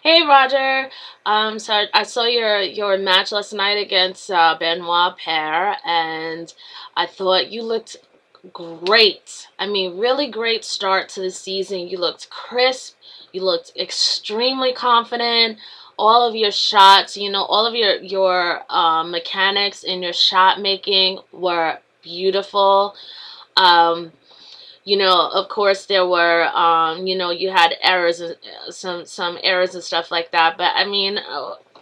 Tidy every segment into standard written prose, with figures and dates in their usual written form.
Hey Roger, so I saw your match last night against Benoit Paire, and I thought you looked great. I mean, really great start to the season. You looked crisp. You looked extremely confident. All of your shots, all of your mechanics in your shot making were beautiful. Um, of course there were, you had errors and some errors and stuff like that. But I mean,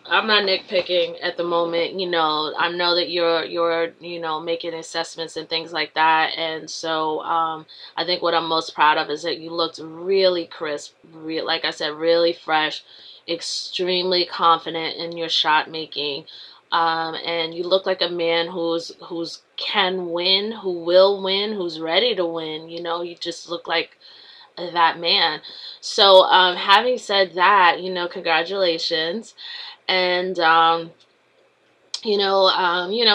I'm not nitpicking at the moment. I know that you're making assessments and things like that. And so I think what I'm most proud of is that you looked really crisp, like I said, really fresh, extremely confident in your shot making. And you look like a man who's can win, who will win, who's ready to win. You just look like that man. So, having said that, congratulations. And of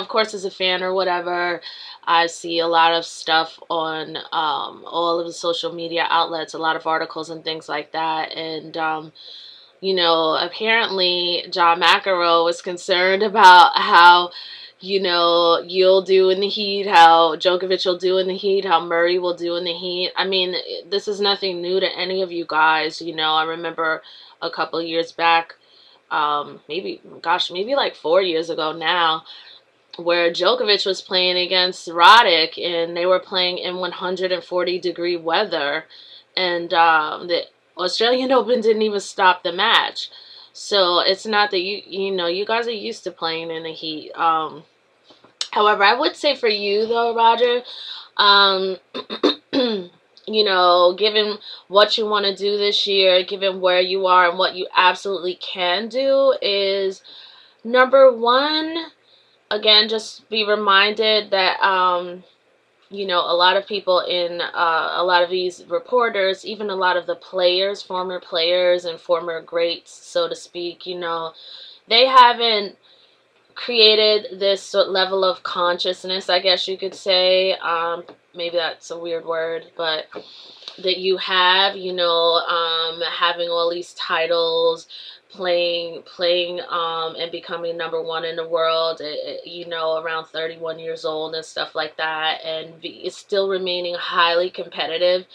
course, as a fan or whatever, I see a lot of stuff on all of the social media outlets, a lot of articles and things like that, and apparently John McEnroe was concerned about how, you'll do in the heat, how Djokovic will do in the heat, how Murray will do in the heat. I mean, this is nothing new to any of you guys. I remember a couple of years back, maybe like 4 years ago now, where Djokovic was playing against Roddick, and they were playing in 140-degree weather, and the Australian Open didn't even stop the match. So it's not that you guys are used to playing in the heat. However, I would say for you though, Roger, um, given what you want to do this year, given where you are and what you absolutely can do, is number one, again, just be reminded that a lot of people in a lot of these reporters, even a lot of the players, former players and former greats, so to speak, they haven't created this level of consciousness, I guess you could say. Maybe that's a weird word, but that you have, having all these titles, playing and becoming #1 in the world, around 31 years old and stuff like that, and it's still remaining highly competitive,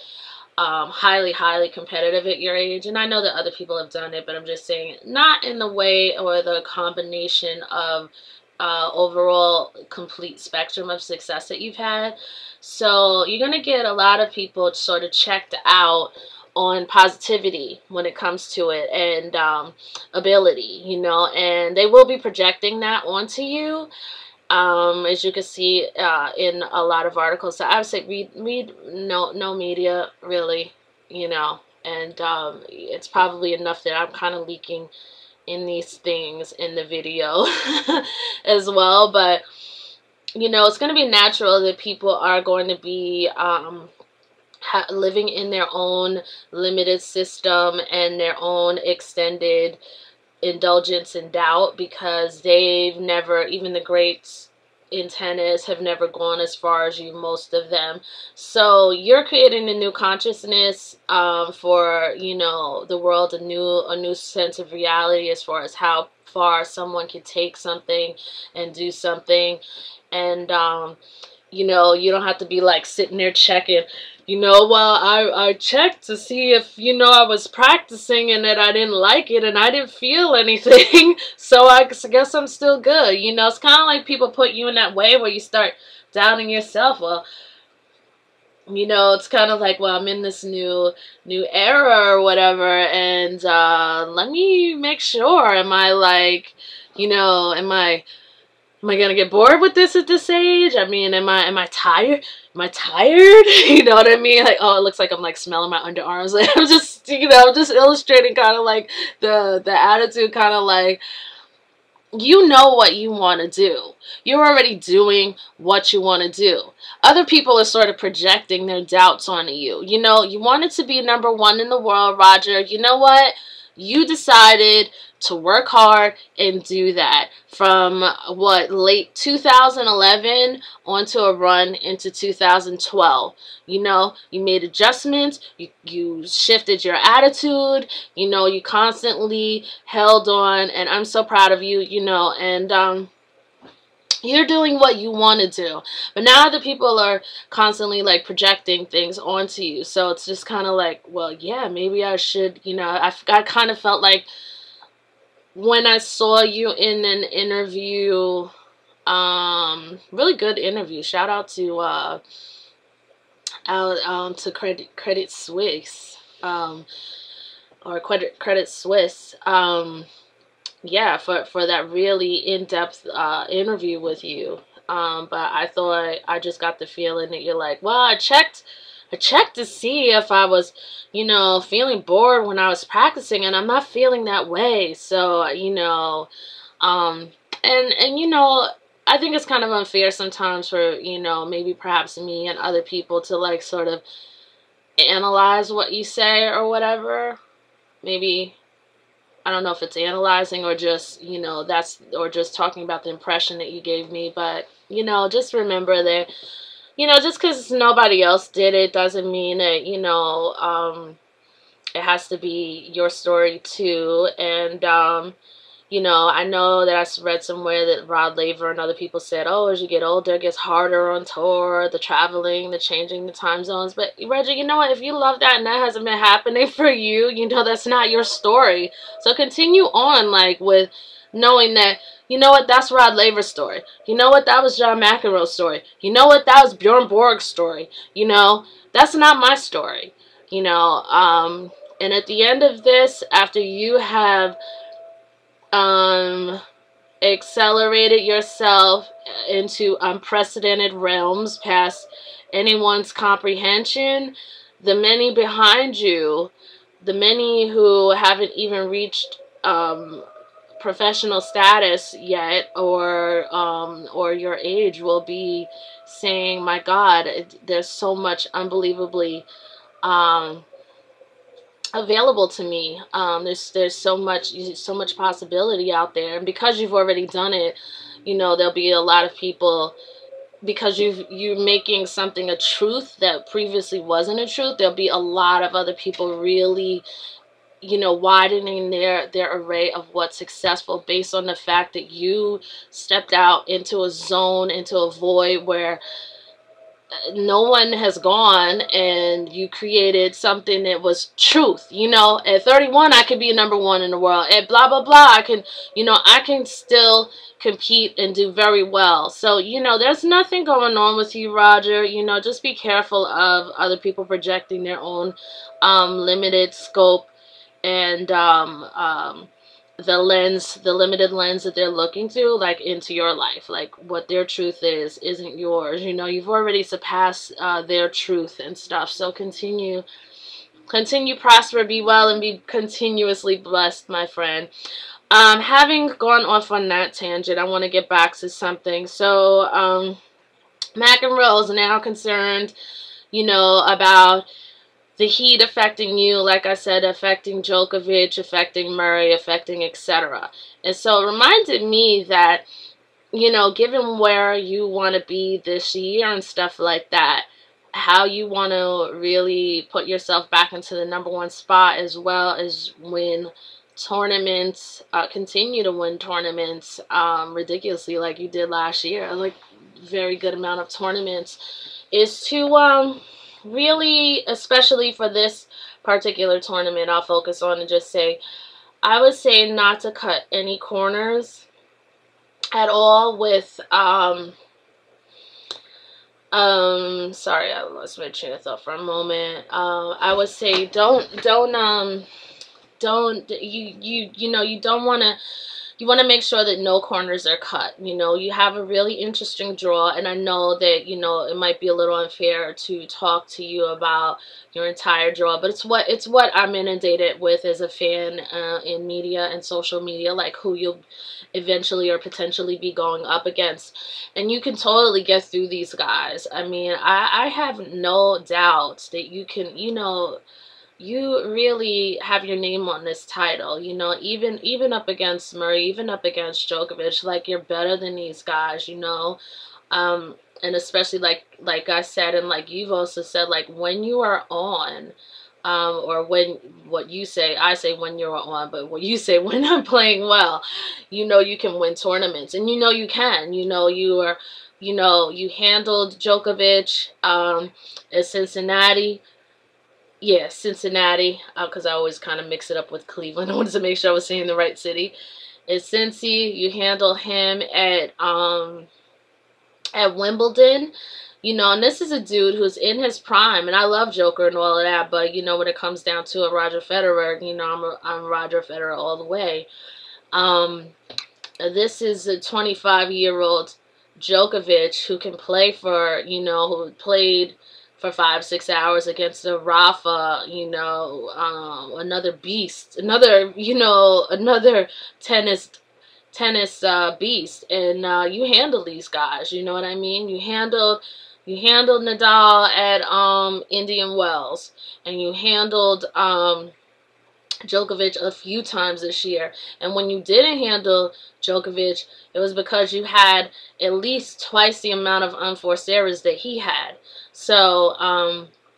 highly competitive at your age. And I know that other people have done it, but I'm just saying not in the way or the combination of overall complete spectrum of success that you've had. So you're going to get a lot of people sort of checked out on positivity when it comes to it, and ability, and they will be projecting that onto you, as you can see in a lot of articles. So I would say read no media, really, and it's probably enough that I'm kind of leaking in these things in the video as well. But it's going to be natural that people are going to be living in their own limited system and their own extended indulgence and doubt, because they've never, even the greats in tennis have never gone as far as you, most of them. So you're creating a new consciousness for the world, a new sense of reality as far as how far someone can take something and do something. And you don't have to be like sitting there checking, well, I checked to see if, I was practicing and that I didn't like it and I didn't feel anything. So I guess I'm still good. It's kind of like people put you in that way where you start doubting yourself. Well, it's kind of like, well, I'm in this new era or whatever, and let me make sure. Am I like, am I gonna get bored with this at this age? I mean, am I tired? Am I tired? You know what I mean? Like, oh, it looks like I'm like smelling my underarms. Like, I'm just, I'm just illustrating kind of like the attitude, kind of like, you know what you want to do. You're already doing what you want to do. Other people are sort of projecting their doubts onto you. You wanted to be #1 in the world, Roger. You know what? You decided to work hard and do that from what, late 2011 onto a run into 2012. You know, you made adjustments, you shifted your attitude, you know, you constantly held on, and I'm so proud of you, you know, and you're doing what you want to do. But now the people are constantly like projecting things onto you, so it's just kind of like, well, yeah, maybe I should, you know, I kind of felt like when I saw you in an interview, really good interview. Shout out to Credit Suisse, or Credit Suisse, yeah, for that really in-depth interview with you. But I thought, I just got the feeling that you're like, well, I checked to see if I was, you know, feeling bored when I was practicing, and I'm not feeling that way. So, you know, um, and you know, I think it's kind of unfair sometimes for, you know, maybe perhaps me and other people to like sort of analyze what you say or whatever. Maybe, I don't know if it's analyzing or just, you know, or just talking about the impression that you gave me. But, you know, just remember that, you know, just because nobody else did it doesn't mean that, you know, it has to be your story too. And, you know, I know that I read somewhere that Rod Laver and other people said, oh, as you get older, it gets harder on tour, the traveling, the changing the time zones. But, Reggie, you know what? If you love that and that hasn't been happening for you, you know, that's not your story. So continue on, like, with knowing that, you know what, that's Rod Laver's story. You know what, that was John McEnroe's story. You know what, that was Bjorn Borg's story. You know, that's not my story. You know, and at the end of this, after you have accelerated yourself into unprecedented realms past anyone's comprehension, the many behind you, the many who haven't even reached professional status yet, or your age, will be saying, my God, there's so much unbelievably available to me. There's so much possibility out there, and because you've already done it, you know, there'll be a lot of people, because you're making something a truth that previously wasn't a truth. There'll be a lot of other people really, you know, widening their array of what's successful based on the fact that you stepped out into a zone, into a void where no one has gone, and you created something that was truth. You know, at 31 I could be #1 in the world, at blah blah blah I can, you know, I can still compete and do very well. So, you know, there's nothing going on with you, Roger. You know, just be careful of other people projecting their own limited scope and the limited lens that they're looking through, like, into your life. Like, what their truth isn't yours. You know, you've already surpassed their truth and stuff. So continue, prosper, be well, and be continuously blessed, my friend. Having gone off on that tangent, I want to get back to something. So, McEnroe is now concerned, you know, about the heat affecting you, like I said, affecting Djokovic, affecting Murray, affecting etc. And so it reminded me that, you know, given where you want to be this year and stuff like that, how you want to really put yourself back into the #1 spot, as well as win tournaments, continue to win tournaments ridiculously like you did last year, like very good amount of tournaments, is to really, especially for this particular tournament, I'll focus on and just say, I would say not to cut any corners at all with sorry, I lost my train of thought for a moment. I would say don't you know, you don't want to, you want to make sure that no corners are cut. You know, you have a really interesting draw, and I know that, you know, it might be a little unfair to talk to you about your entire draw, but it's what I'm inundated with as a fan in media and social media, like who you'll eventually or potentially be going up against. And you can totally get through these guys. I mean, I have no doubt that you can, you know, you really have your name on this title. You know, even up against Murray, even up against Djokovic, like, you're better than these guys, you know. And especially like I said, and like you've also said, like, when you are on, or when, what you say, I say when you're on, but what you say, when I'm playing well, you know, you can win tournaments, and you know you can. You know, you handled Djokovic at Cincinnati. Yeah, Cincinnati, because I always kind of mix it up with Cleveland. I wanted to make sure I was saying the right city. At Cincy, you handle him at Wimbledon. You know, and this is a dude who's in his prime, and I love Joker and all of that, but, you know, when it comes down to a Roger Federer, you know, I'm Roger Federer all the way. Um, this is a 25-year-old Djokovic who can play for, you know, who played for 5-6 hours against a Rafa, you know, another beast, another tennis beast, and you handle these guys. You know what I mean? You handled Nadal at Indian Wells, and you handled Djokovic a few times this year. And when you didn't handle Djokovic, it was because you had at least twice the amount of unforced errors that he had. So,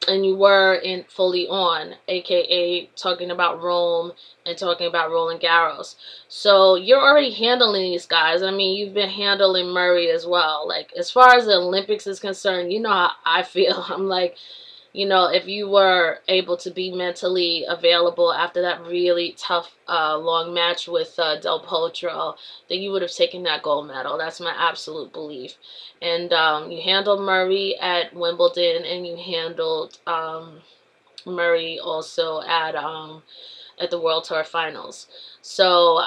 and you were in fully on, aka talking about Rome and talking about Roland Garros. So you're already handling these guys. I mean, you've been handling Murray as well. Like, as far as the Olympics is concerned, you know how I feel. I'm like, you know, if you were able to be mentally available after that really tough long match with Del Potro, then you would have taken that gold medal. That's my absolute belief. And you handled Murray at Wimbledon, and you handled Murray also at the World Tour Finals. So,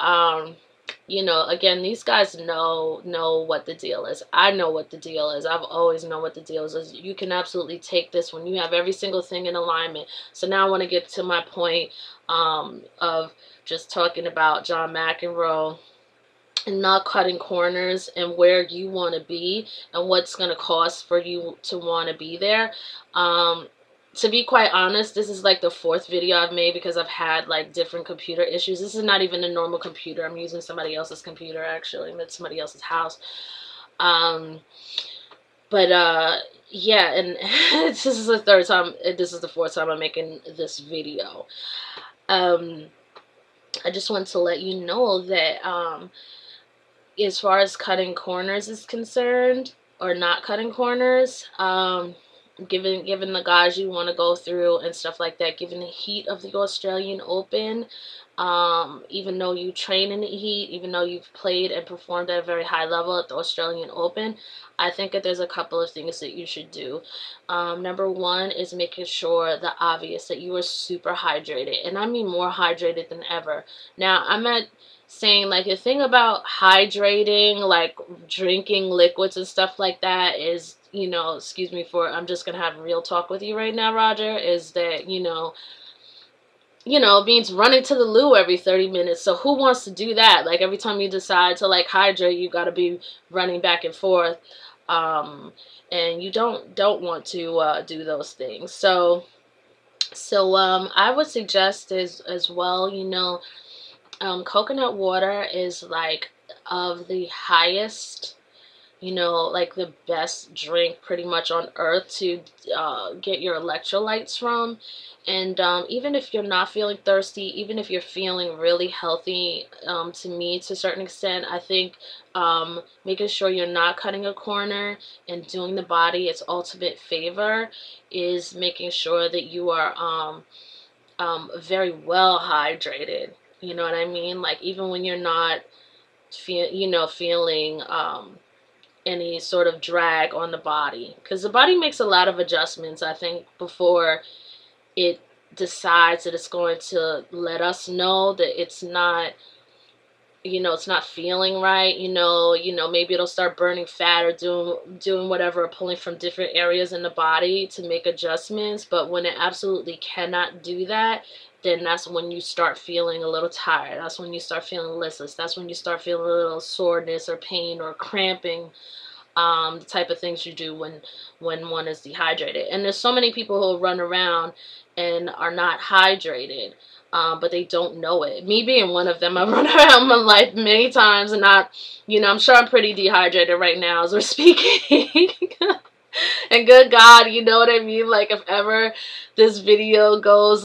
you know, again, these guys know what the deal is. I know what the deal is. I've always known what the deal is. You can absolutely take this when you have every single thing in alignment. So now I want to get to my point of just talking about John McEnroe and not cutting corners, and where you want to be and what's going to cost for you to want to be there. To be quite honest, this is like the 4th video I've made, because I've had like different computer issues. This is not even a normal computer. I'm using somebody else's computer, actually. I'm at somebody else's house. Yeah, and this is the 3rd time, this is the 4th time I'm making this video. I just want to let you know that as far as cutting corners is concerned, or not cutting corners, given the guys you want to go through and stuff like that, given the heat of the Australian Open, even though you train in the heat, even though you've played and performed at a very high level at the Australian Open, I think that there's a couple of things that you should do. Number one is making sure the obvious, that you are super hydrated, and I mean more hydrated than ever. Now, I'm not saying, like, the thing about hydrating, like drinking liquids and stuff like that, is, you know, excuse me for, I'm just gonna have real talk with you right now, Roger, is that, you know, it means running to the loo every 30 minutes. So who wants to do that? Like, every time you decide to, like, hydrate, you got to be running back and forth. And you don't want to do those things. So I would suggest as well, you know, coconut water is like of the highest, you know, like the best drink pretty much on earth to get your electrolytes from. And even if you're not feeling thirsty, even if you're feeling really healthy, to me, to a certain extent, I think making sure you're not cutting a corner and doing the body its ultimate favor is making sure that you are very well hydrated. You know what I mean? Like, even when you're not feeling any sort of drag on the body, because the body makes a lot of adjustments, I think, before it decides that it's going to let us know that it's not, it's not feeling right. Maybe it'll start burning fat or doing whatever, pulling from different areas in the body to make adjustments. But when it absolutely cannot do that, then that's when you start feeling a little tired. That's when you start feeling listless. That's when you start feeling a little soreness or pain or cramping. The type of things you do when one is dehydrated. And there's so many people who run around and are not hydrated, but they don't know it. Me being one of them, I've run around my life many times and not, you know, I'm sure I'm pretty dehydrated right now as we're speaking. And good God, you know what I mean? Like, if ever this video goes